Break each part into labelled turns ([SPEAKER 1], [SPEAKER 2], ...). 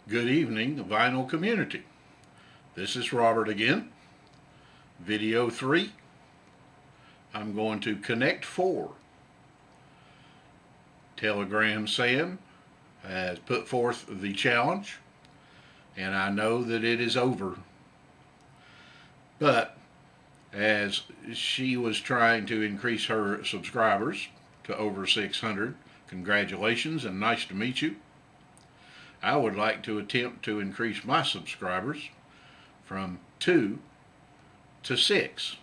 [SPEAKER 1] Good evening, vinyl community. This is Robert again. Video 3. I'm going to connect 4. Telegram Sam has put forth the challenge, and I know that it is over. But as she was trying to increase her subscribers to over 600, congratulations and nice to meet you. I would like to attempt to increase my subscribers from 2 to 6.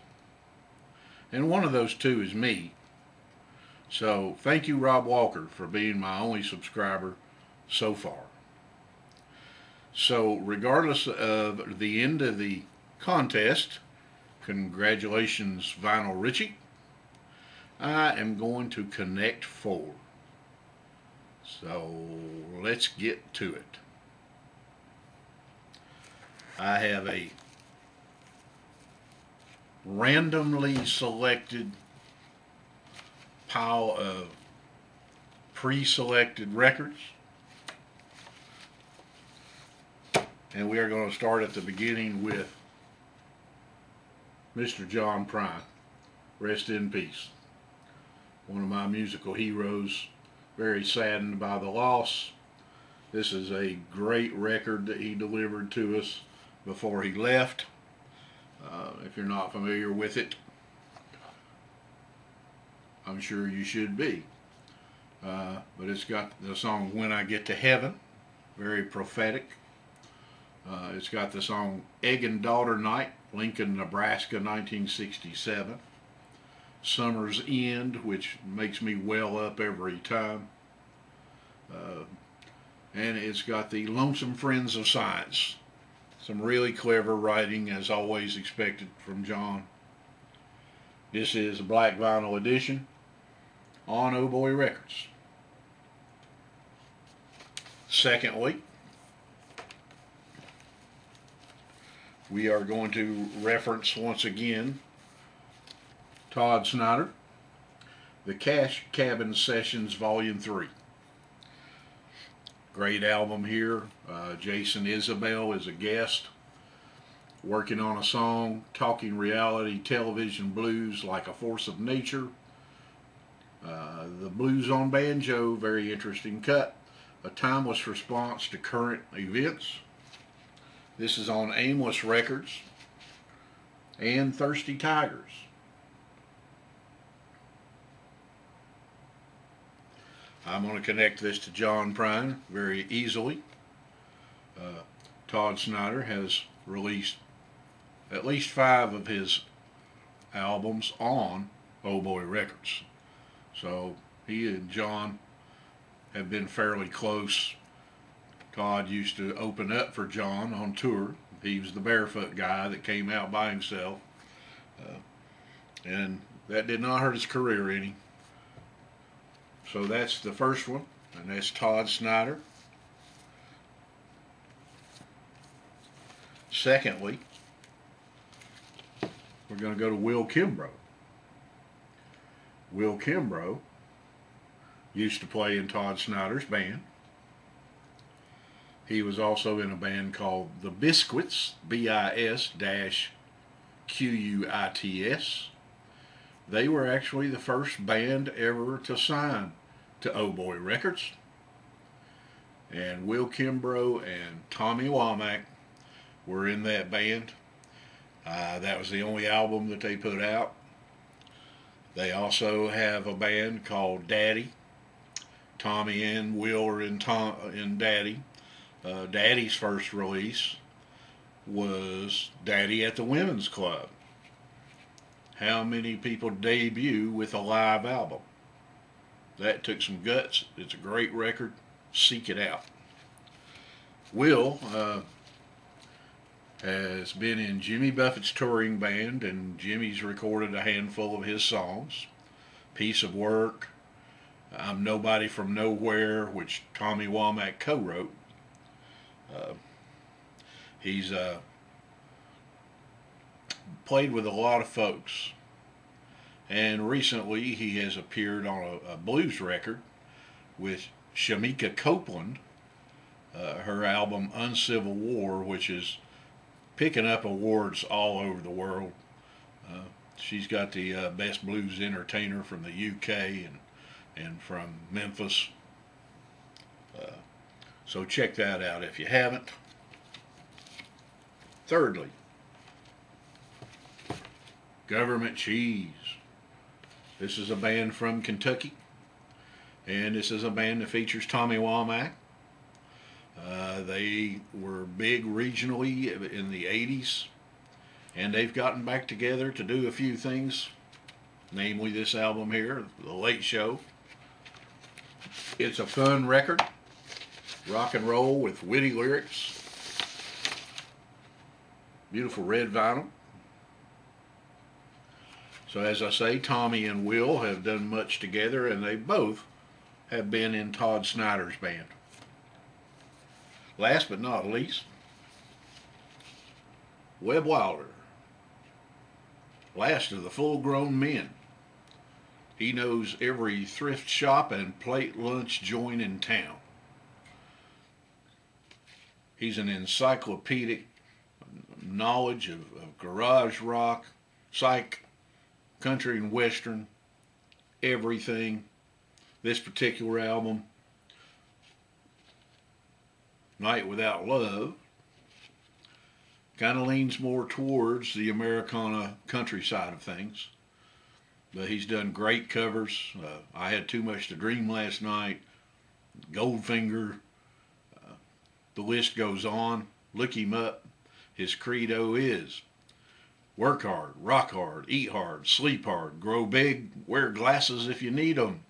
[SPEAKER 1] And one of those 2 is me. So thank you, Rob Walker, for being my only subscriber so far. So regardless of the end of the contest, congratulations, Vinyl Richie. I am going to connect 4. So let's get to it. I have a randomly selected pile of pre-selected records, and we are going to start at the beginning with Mr. John Prine. Rest in peace. One of my musical heroes. Very saddened by the loss. This is a great record that he delivered to us before he left. If you're not familiar with it, I'm sure you should be. But it's got the song When I Get to Heaven, very prophetic. It's got the song Egg and Daughter Night, Lincoln, Nebraska, 1967. Summer's End, which makes me well up every time. And it's got the Lonesome Friends of Science. Some really clever writing, as always expected from John. This is a black vinyl edition on Oh Boy Records. Secondly, we are going to reference once again Todd Snider, The Cash Cabin Sessions Volume 3. Great album here. Jason Isabel is a guest, working on a song, talking reality, television blues like a force of nature. The blues on banjo, very interesting cut. A timeless response to current events. This is on Aimless Records and Thirsty Tigers. I'm going to connect this to John Prine very easily. Todd Snider has released at least 5 of his albums on Oh Boy Records. So he and John have been fairly close. Todd used to open up for John on tour. He was the barefoot guy that came out by himself. And that did not hurt his career any. So that's the first one, and that's Todd Snider. Secondly, we're going to go to Will Kimbrough. Will Kimbrough used to play in Todd Snider's band. He was also in a band called The Biscuits, BIS-QUITS. They were actually the first band ever to sign to Oh Boy Records. And Will Kimbrough and Tommy Womack were in that band. That was the only album that they put out. They also have a band called Daddy. Tommy and Will are in Daddy. Daddy's first release was Daddy at the Women's Club. How many people debut with a live album? That took some guts. It's a great record. Seek it out. Will has been in Jimmy Buffett's touring band, and Jimmy's recorded a handful of his songs. Piece of Work, I'm Nobody from Nowhere, which Tommy Womack co-wrote. He's played with a lot of folks, and recently he has appeared on a blues record with Shamika Copeland, her album Uncivil War, which is picking up awards all over the world. She's got the Best Blues Entertainer from the UK and from Memphis. So check that out if you haven't. Thirdly, Government Cheese. This is a band from Kentucky, and this is a band that features Tommy Womack. They were big regionally in the 80s, and they've gotten back together to do a few things, namely this album here, The Late Show. It's a fun record, rock and roll with witty lyrics, beautiful red vinyl. So as I say, Tommy and Will have done much together, and they both have been in Todd Snider's band. Last but not least, Webb Wilder, last of the full-grown men. He knows every thrift shop and plate lunch joint in town. He's an encyclopedic knowledge of garage rock, psych, country and western, everything. This particular album, Night Without Love, kind of leans more towards the Americana country side of things. But he's done great covers. I Had Too Much to Dream Last Night, Goldfinger, the list goes on. Look him up. His credo is work hard, rock hard, eat hard, sleep hard, grow big, wear glasses if you need them.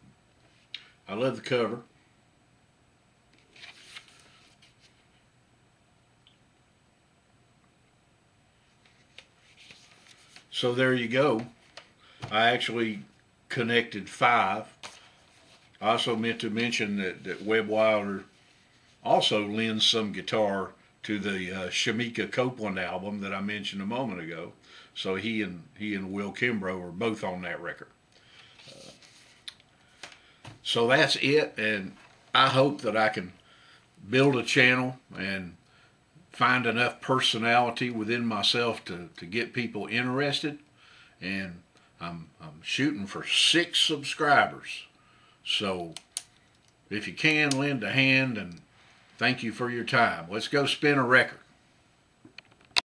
[SPEAKER 1] I love the cover. So there you go. I actually connected 5. I also meant to mention that Webb Wilder also lends some guitar to the Shamika Copeland album that I mentioned a moment ago. So he and Will Kimbrough are both on that record. So that's it, and I hope that I can build a channel and find enough personality within myself to get people interested. And I'm shooting for 6 subscribers. So if you can, lend a hand, and thank you for your time. Let's go spin a record.